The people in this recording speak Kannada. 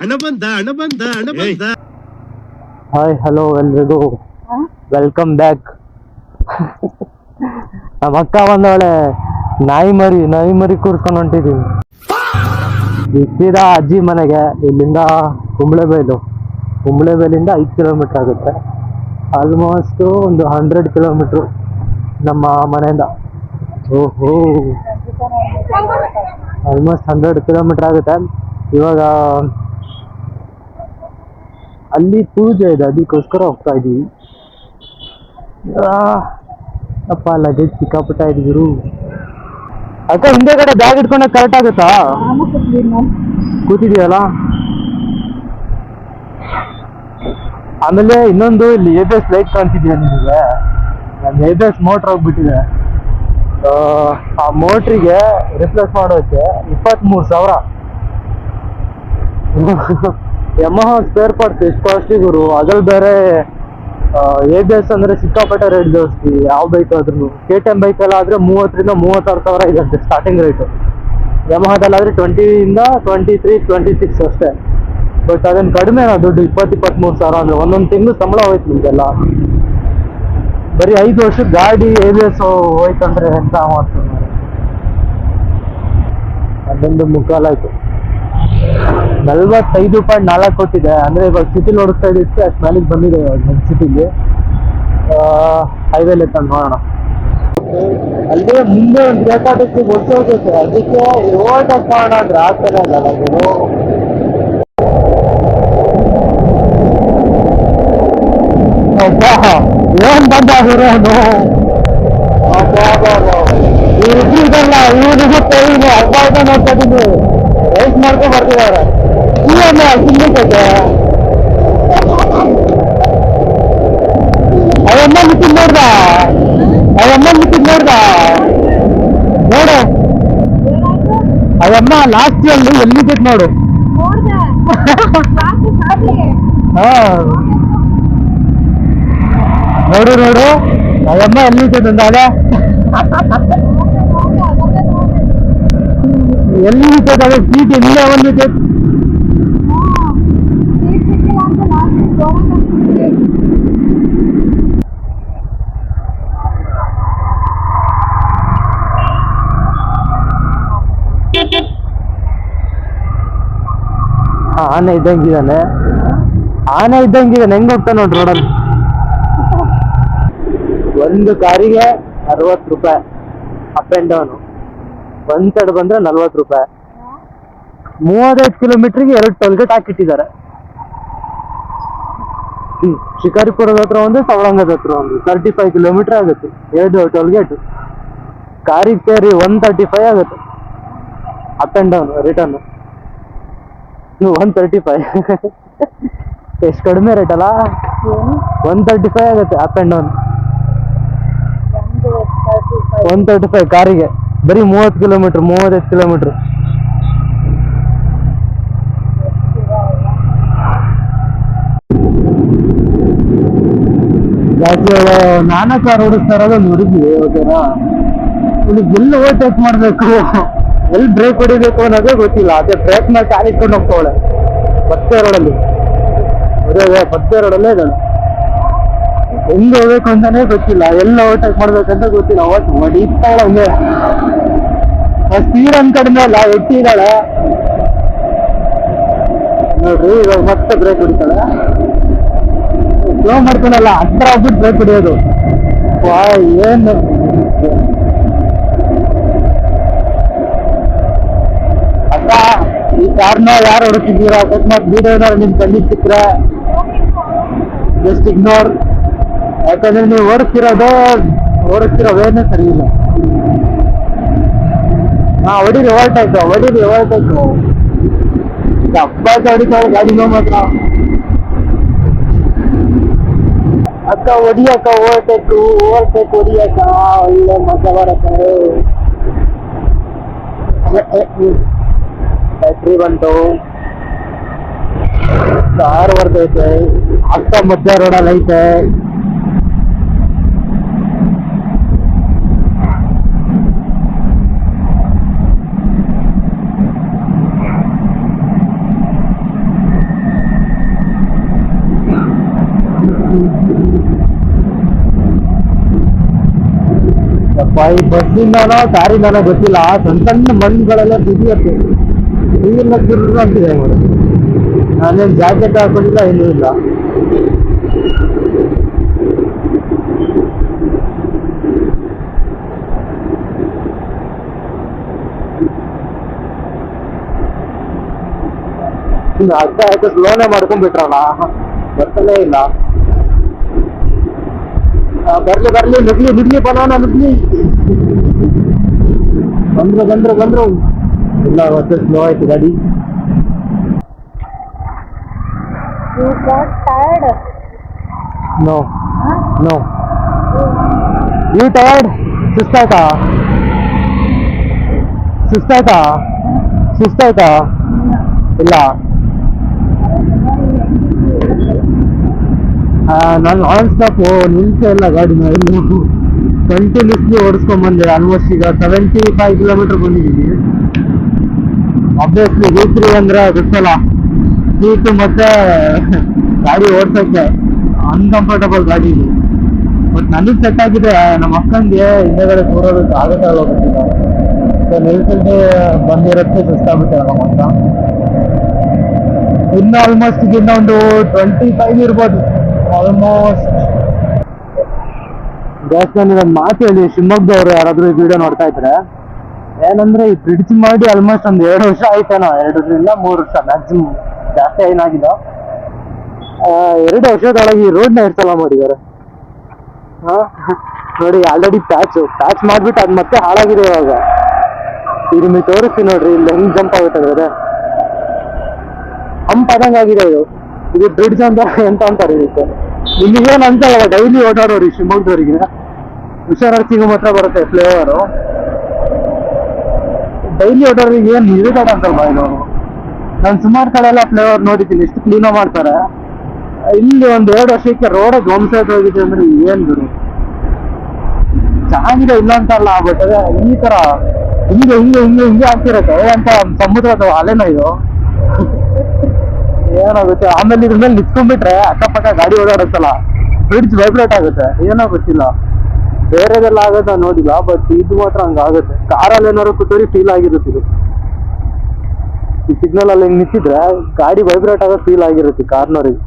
ಹಣ ಬಂದ ಹಣ ಬಂದ ಹಣ ಬಂದ. ಹಾಯ್ ಹಲೋ ಎಲ್ರಿಗೂ ವೆಲ್ಕಮ್ ಬ್ಯಾಕ್. ನಮ್ಮ ಅಕ್ಕ ಬಂದವಳೆ, ನಾಯಿ ಮರಿ ಕೂರ್ಸ್ಕೊಂಡು ಹೊಂಟಿದೀವಿ ಸೀದಾ ಅಜ್ಜಿ ಮನೆಗೆ. ಇಲ್ಲಿಂದ ಕುಂಬ್ಳೆಬೇಲಿಂದ 5 ಕಿಲೋಮೀಟರ್ ಆಗುತ್ತೆ. ಆಲ್ಮೋಸ್ಟ್ ಒಂದು 100 ಕಿಲೋಮೀಟ್ರು ನಮ್ಮ ಮನೆಯಿಂದ. ಓಹೋ, ಆಲ್ಮೋಸ್ಟ್ 100 ಕಿಲೋಮೀಟರ್ ಆಗುತ್ತೆ. ಇವಾಗ ಅಲ್ಲಿ ಪೂಜೆ ಇದೆ, ಅದಕ್ಕೋಸ್ಕರ ಹೋಗ್ತಾ ಇದೀವಿ. ಅಪ್ಪ ಲಗೇಜ್ ಸಿಕ್ಕಾಪಟ್ಟ ಇದ್ರು. ಅಕ್ಕ ಹಿಂದೆ ಕಡೆ ಬ್ಯಾಗ್ ಇಟ್ಕೊಂಡಾಗ ಕರೆಕ್ಟ್ ಆಗುತ್ತಾ? ಕೂತಿದೀಯಲ್ಲ. ಆಮೇಲೆ ಇನ್ನೊಂದು, ಇಲ್ಲಿ ABS ಲೈಟ್ ಕಾಣ್ತಿದ್ಯಾ ನಿಮಗೆ? ನನ್ನ ABS ಮೋಟ್ರ್ ಹೋಗ್ಬಿಟ್ಟಿದೆ. ಆ ಮೋಟ್ರಿಗೆ ರಿಪ್ಲೇಸ್ ಮಾಡೋಕ್ಕೆ 23,000. ಯಮಹ ಸ್ಪೇರ್ ಪಾರ್ಟ್ಸ್ ಎಷ್ಟು ಕಾಸ್ಟ್ಲಿ ಗುರು. ಅದ್ರಲ್ಲಿ ಬೇರೆ ABS ಅಂದ್ರೆ ಸಿಕ್ಕಾಪಟ್ಟೆ ರೇಟ್ ಜಾಸ್ತಿ. ಯಾವ ಬೈಕ್ ಆದ್ರೂ, KTM ಬೈಕ್ ಎಲ್ಲ ಆದ್ರೆ 30,000 - 36,000 ಇದೆ ಸ್ಟಾರ್ಟಿಂಗ್ ರೇಟು. ಯಮಹದಲ್ಲಾದ್ರೆ 20,000 - 23,000 - 26,000 ಅಷ್ಟೇ. ಬಟ್ ಅದನ್ನ ಕಡಿಮೆ ದುಡ್ಡು, 23,000 ಅಂದ್ರೆ ಒಂದೊಂದು ತಿಂಗಳು ಸಂಬಳ ಹೋಯ್ತು ನಿಮ್ಗೆಲ್ಲ. ಬರೀ 5 ವರ್ಷದ ಗಾಡಿ ABS ಹೋಯ್ತಂದ್ರೆ ಎಂತ ಮಾಡ್ತಾರೆ. 11.25 45.4 ಕೊಟ್ಟಿದೆ. ಅಂದ್ರೆ ಇವಾಗ ಸಿಟಿಲಿ ಓಡಿಸ್ತಾ ಇದ್ದಕ್ಕೆ ಅಷ್ಟು ಮ್ಯಾಲಿಗೆ ಬಂದಿದೆ. ಇವಾಗ ಸಿಟಿಲಿ ಹೈವೇಲಿ ತಂದು ನೋಡೋಣ. ಅಲ್ಲೇ ಮುಂದೆ ಒಂದು ಬೇಕಾದಕ್ಕೆ ಗೊತ್ತು ಹೋಗುತ್ತೆ, ಅದಕ್ಕೆ ಓವರ್ಟೇಕ್ ಮಾಡೋಣ ಅಂದ್ರೆ ಆಗ್ತಾನೆ ಇಲ್ಲ ನಾವು. ಏನ್ ಬಂದ ಇರೋನು ಇವ್ರಿಗಲ್ಲ, ಇವ್ರಿಗೆ ಹಬ್ಬ ನೋಡ್ತಾ ಇದ್ದೀನಿ. ರೈಸ್ ಮಾಡ್ಕೊಂಡು ಬರ್ತಿದ್ದಾರೆ. ಇವನ್ನ ಸಿಗ್ಲಿಕ್ಕೆ ಅವಮ್ಮ ಮಿಟ್ಟಿಂಗ್ ನೋಡ್ದ ನೋಡು. ಅವಮ್ಮ ಲಾಸ್ಟ್ ಅಲ್ಲಿ ಎಲ್ಲಿದ್ದ ನೋಡು. ಹಾ ನೋಡು ಅವಮ್ಮ ಎಲ್ಲಿದ್ದ ಅಂದಾಳೆ. ಎಲ್ಲಿ ನಿಂತದ ಸೀಟ್ ಇಲ್ಲೇ ಬಂದಿದೆ. ಆನೆ ಇದ್ದಂಗಿದ್ದಾನೆ, ಹೆಂಗ್ ಹೋಗ್ತಾನೆ ನೋಡ್ರಿ ರೋಡಲ್ಲಿ. ಒಂದು ಕಾರಿಗೆ 60 ರೂಪಾಯಿ ಅಪ್ ಆ್ಯಂಡ್ ಡೌನು. ಒಂದ್ ಸೈಡ್ ಬಂದ್ರೆ 40 ರೂಪಾಯಿ. 35 ಕಿಲೋಮೀಟರ್ಗೆ 2 ಟೋಲ್ಗೇಟ್ ಹಾಕಿಟ್ಟಿದ್ದಾರೆ. ಶಿಕಾರಿಪುರದ ಹತ್ರ ಒಂದು, ಸವಳಂಗದ ಹತ್ರ ಒಂದು. 35 ಕಿಲೋಮೀಟರ್ ಆಗುತ್ತೆ 2 ಟೋಲ್ಗೇಟ್. ಕಾರಿಗೆ ಸೇರಿ 135 ಆಗುತ್ತೆ ಅಪ್ ಆ್ಯಂಡ್ ಡೌನ್. ರಿಟರ್ನ್ 135. ಎಷ್ಟು ಕಡಿಮೆ ರೇಟ್ ಅಲ್ಲ. 135 ಆಗುತ್ತೆ ಅಪ್ ಆ್ಯಂಡ್ ಡೌನ್. 135 ಕಾರಿಗೆ. ಬರೀ 35 ಕಿಲೋಮೀಟರ್. ನಾನಾ ಕಾರ್ ಓಡಿಸ್ತಾ ಇರೋದು ನೋಡಿದ್ವಿ. ಓಕೆನಾ, ಇಲ್ಲಿಗೆ ಎಲ್ಲಿ ಓವರ್ಟೇಕ್ ಮಾಡಬೇಕು, ಎಲ್ಲಿ ಬ್ರೇಕ್ ಹೊಡಿಬೇಕು ಅನ್ನೋದೇ ಗೊತ್ತಿಲ್ಲ. ಅದೇ ಬ್ರೇಕ್ ಮೇಲೆ ಕಾಲಿಟ್ಕೊಂಡು ಹೋಗ್ತಾವಳೆ ಬತ್ತೆ ರೋಡಲ್ಲಿ. ಇದ್ದಾಳೆ. ಎಲ್ಲಿ ಹೋಗ್ಬೇಕು ಅಂತಾನೆ ಗೊತ್ತಿಲ್ಲ, ಎಲ್ಲಿ ಓವರ್ಟೇಕ್ ಮಾಡ್ಬೇಕಂತ ಗೊತ್ತಿಲ್ಲ. ಹೊಡಿತಾಳೆ ಹಂಗೆ. ಸ್ಪೀಡ್ ಅಂದ್ ಕಡಿಮೆ ಅಲ್ಲ, ಎಟ್ಟಿದ್ದಾಳೆ ನೋಡ್ರಿ. ಇವಾಗ ಮತ್ತೆ ಬ್ರೇಕ್ ಹೊಡಿತಾಳೆ. ಸ್ಲೋ ಮಾಡ್ತಾನಲ್ಲ, ಹತ್ರ ಹೋಗ್ಬಿಟ್ಟು ಬ್ರೇಕ್ ಹೊಡಿಯೋದು. ಏನು ಅಕ್ಕ, ಈ ಕಾರ್ನ ಯಾರು ಹೊಡಿತಿದ್ದೀರಾ? ಅಕಸ್ಮಾತ್ ವಿಡಿಯೋ ಏನಾದ್ರು ನಿಮ್ ಕಣ್ಣಿಗೆ ಸಿಕ್ಕರೆ ಜಸ್ಟ್ ಇಗ್ನೋರ್. ಯಾಕಂದ್ರೆ ನೀವು ಓಡಿಸ್ತಿರೋ ವೇನೇ ಸರಿ ಇಲ್ಲ. ಹೊಡೀರಿ ಓವರ್ಟೇಕು. ಹಬ್ಬ ಹೊಡಿತಾಳೆ ಗಾಡಿ ಮಾತ್ರ. ಅಕ್ಕ ಹೊಡಿಯಕ್ಕ, ಓವರ್ಟೇಕ್ ಹೊಡಿಯಕ್ಕ. ಒಳ್ಳೆ ಮಜಾ ಬರತ್ತೆ. ಬ್ಯಾಟ್ರಿ ಬಂತು, ಕಾರ್ ಬರ್ತೈತೆ. ಅಕ್ಕ ಮಧ್ಯ ರೋಡಲ್ಲಿ ಐತೆ. ಈ ಬಸ್ಸಿಂದನೋ ಕಾರಿಂದನೋ ಗೊತ್ತಿಲ್ಲ, ಸಣ್ಣ ಸಣ್ಣ ಮಣ್ಣುಗಳೆಲ್ಲ ಬಿದಿಯತ್ತೆ, ನೀರಿನ ಕಿರ್ರ ಅಂತಿದೆ ಮಾಡೋದು. ನಾನೇನು ಜಾಕೆಟ್ ಹಾಕೊಂಡಿಲ್ಲ, ಏನೂ ಇಲ್ಲ. ಅರ್ಧ ಆಯ್ತು, ಸ್ಲೋನೇ ಮಾಡ್ಕೊಂಡ್ಬಿಟ್ರಲ್ಲ, ಬರ್ತಾನೆ ಇಲ್ಲ. ಬರ್ಲಿ ನುಗ್ಲಿ ಬರೋಣ, ನುಗ್ಲಿ. ಬಂದ್ರು ಇಲ್ಲ, ಮತ್ತೆ ಸ್ಲೋ ಆಯ್ತು ಗಾಡಿ. You got tired? No you tired? ಸುಸ್ತಾಯ್ತಾ? ಇಲ್ಲ, ನಾನು ಆನ್ ಸ್ಟಾಪ್ ನಿಲ್ಸೇ ಇಲ್ಲ ಗಾಡಿನ. ಇನ್ನು ಕಂಟಿನ್ಯೂಸ್ಲಿ ಓಡಿಸ್ಕೊಂಡ್ಬಂದೆ. ಆಲ್ಮೋಸ್ಟ್ ಈಗ 75 ಕಿಲೋಮೀಟರ್ ಬಂದಿದ್ದೀನಿ. ಅಬ್ವಿಯಸ್ಲಿ V3 ಅಂದ್ರೆ ಗೊತ್ತಲ್ಲ, ಸೀಟು ಮತ್ತೆ ಗಾಡಿ ಓಡ್ಸೋಕ್ಕೆ ಅನ್ಕಂಫರ್ಟಬಲ್ ಗಾಡಿ ಇದು. ಬಟ್ ನನಗೆ ಸೆಟ್ ಆಗಿದೆ. ನಮ್ಮ ಅಕ್ಕಂಗೆ ಹಿಂದೆಗಡೆ ಕೂರೋದಕ್ಕೆ ಆಗುತ್ತೆ ಗೊತ್ತಿಲ್ಲ. ಸೊ ನಿಲ್ಸಲ್ದೆ ಬಂದಿರೋಕ್ಕೆ ಸುಸ್ತಾಗುತ್ತೆ ನಮ್ಮ ಅಕ್ಕ. ಇನ್ನು ಆಲ್ಮೋಸ್ಟ್ ಇನ್ನೊಂದು 25 ಇರ್ಬೋದು ಆಲ್ಮೋಸ್ಟ್. ಜಾಸ್ತಿ ಒಂದು ಮಾತು ಹೇಳಿ, ಶಿವಮೊಗ್ಗದವ್ರು ಯಾರಾದ್ರೂ ಈ ವಿಡಿಯೋ ನೋಡ್ತಾ ಇದ್ರೆ, ಏನಂದ್ರೆ ಈ ಬ್ರಿಡ್ಜ್ ಮಾಡಿ ಆಲ್ಮೋಸ್ಟ್ ಒಂದು 2 ವರ್ಷ ಆಯ್ತೇನೋ, 2 3 ವರ್ಷ ಮ್ಯಾಕ್ಸಿಮಮ್, ಜಾಸ್ತಿ ಏನಾಗಿಲ್ಲ. 2 ವರ್ಷದೊಳಗೆ ಈ ರೋಡ್ನ ಸಲ ಮಾಡಿದ್ದಾರೆ. ನೋಡಿ, ಆಲ್ರೆಡಿ ಪ್ಯಾಚ್ ಮಾಡ್ಬಿಟ್ಟು ಅದು ಮತ್ತೆ ಹಾಳಾಗಿದೆ. ಇವಾಗ ಇದು ನೀವು ತೋರಿಸ್ತೀನಿ ನೋಡ್ರಿ, ಇಲ್ಲಿ ಹೆಂಗ್ ಜಂಪ್ ಆಗುತ್ತೆ ಅದೇ ಹಂಪ್ ಆದಂಗಾಗಿದೆ ಇದು ಬ್ರಿಡ್ಜ್ ಅಂತ ಎಂತ ಅಂತಾರೆ ಇದಕ್ಕೆ. ನಿಮಗೇನು ಅನ್ಸಲ್ಲ, ಡೈಲಿ ಓಡಾಡೋರಿ ಶಿವಮೊಗ್ಗದವ್ರಿಗೆ. ಹುಷಾರಾರ್ಸಿಗೂ ಮಾತ್ರ ಬರುತ್ತೆ ಫ್ಲೇವರು. ಡೈಲಿ ಓಡೋರಿಗೆ ಏನು ಇರಿಟೇಟ್ ಅಂತಲ್ವಾ ಇದು. ನಾನು ಸುಮಾರು ಕಡೆ ಎಲ್ಲ ಫ್ಲೇವರ್ ನೋಡಿದ್ದೀನಿ, ಎಷ್ಟು ಕ್ಲೀನಾಗಿ ಮಾಡ್ತಾರೆ. ಇಲ್ಲಿ ಒಂದು 2 ವರ್ಷಕ್ಕೆ ರೋಡೇ ಧ್ವಂಸಕ್ಕೆ ಹೋಗಿದೆ ಅಂದ್ರೆ ಏನ್ ಬಿಡು. ಚೆನ್ನಾಗಿದೆ, ಇಲ್ಲ ಅಂತ ಅಲ್ಲ, ಬಟ್ ಅದೇ ಈ ತರ ಹಿಂಗೆ ಆಗ್ತಿರತ್ತೆ ಅಂತ ಸಮುದ್ರದ ಅಲೆನ ಇದು. ಏನಾಗುತ್ತೆ ಆಮೇಲೆ ಇದ್ರ ಮೇಲೆ ನಿಂತ್ಕೊಂಡ್ಬಿಟ್ರೆ ಅಕ್ಕಪಕ್ಕ ಗಾಡಿ ಓಡಾಡುತ್ತಲ್ಲ, ಬ್ರಿಡ್ಜ್ ವೈಬ್ರೇಟ್ ಆಗುತ್ತೆ. ಏನೋ ಗೊತ್ತಿಲ್ಲ, ಬೇರೆದೆಲ್ಲ ಆಗೋದು ನೋಡಿಲ್ಲ, ಬಟ್ ಇದು ಮಾತ್ರ ಹಂಗಾಗುತ್ತೆ. ಕಾರಲ್ಲಿ ಏನಾದ್ರು ಕೂತೋರಿ ಫೀಲ್ ಆಗಿರುತ್ತೆ ಇದು. ಈ ಸಿಗ್ನಲ್ ಅಲ್ಲಿ ಹಿಂಗ್ ನಿಂತಿದ್ರೆ ಗಾಡಿ ವೈಬ್ರೇಟ್ ಆಗೋದು ಫೀಲ್ ಆಗಿರುತ್ತೆ ಕಾರ್ನವ್ರಿಗೆ.